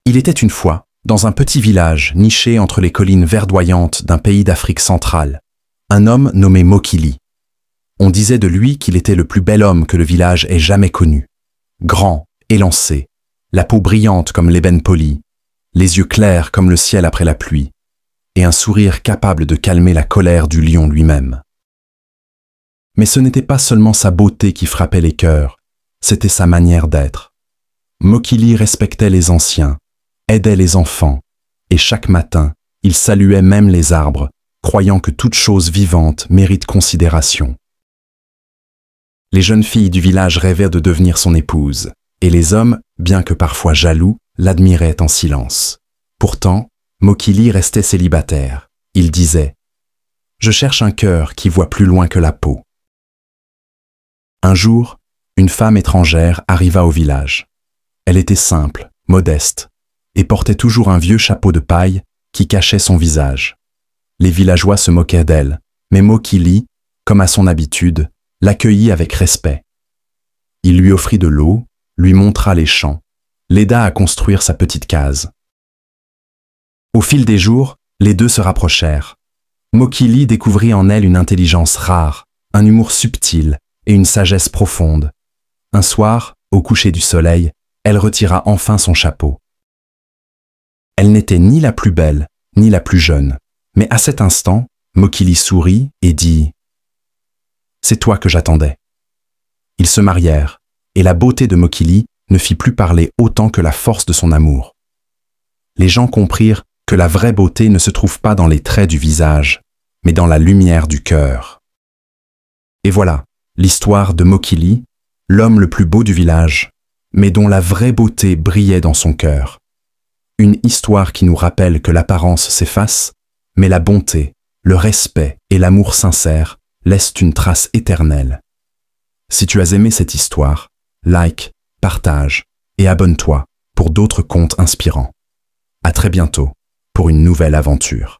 Il était une fois, dans un petit village niché entre les collines verdoyantes d'un pays d'Afrique centrale, un homme nommé Mokili. On disait de lui qu'il était le plus bel homme que le village ait jamais connu. Grand, élancé, la peau brillante comme l'ébène poli, les yeux clairs comme le ciel après la pluie, et un sourire capable de calmer la colère du lion lui-même. Mais ce n'était pas seulement sa beauté qui frappait les cœurs, c'était sa manière d'être. Mokili respectait les anciens, aidait les enfants, et chaque matin, il saluait même les arbres, croyant que toute chose vivante mérite considération. Les jeunes filles du village rêvaient de devenir son épouse, et les hommes, bien que parfois jaloux, l'admiraient en silence. Pourtant, Mokili restait célibataire. Il disait « Je cherche un cœur qui voit plus loin que la peau. » Un jour, une femme étrangère arriva au village. Elle était simple, modeste, et portait toujours un vieux chapeau de paille qui cachait son visage. Les villageois se moquaient d'elle, mais Mokili, comme à son habitude, l'accueillit avec respect. Il lui offrit de l'eau, lui montra les champs, l'aida à construire sa petite case. Au fil des jours, les deux se rapprochèrent. Mokili découvrit en elle une intelligence rare, un humour subtil et une sagesse profonde. Un soir, au coucher du soleil, elle retira enfin son chapeau. Elle n'était ni la plus belle, ni la plus jeune, mais à cet instant, Mokili sourit et dit « C'est toi que j'attendais. » Ils se marièrent, et la beauté de Mokili ne fit plus parler autant que la force de son amour. Les gens comprirent que la vraie beauté ne se trouve pas dans les traits du visage, mais dans la lumière du cœur. Et voilà, l'histoire de Mokili, l'homme le plus beau du village, mais dont la vraie beauté brillait dans son cœur. Une histoire qui nous rappelle que l'apparence s'efface, mais la bonté, le respect et l'amour sincère laissent une trace éternelle. Si tu as aimé cette histoire, like, partage et abonne-toi pour d'autres contes inspirants. À très bientôt pour une nouvelle aventure.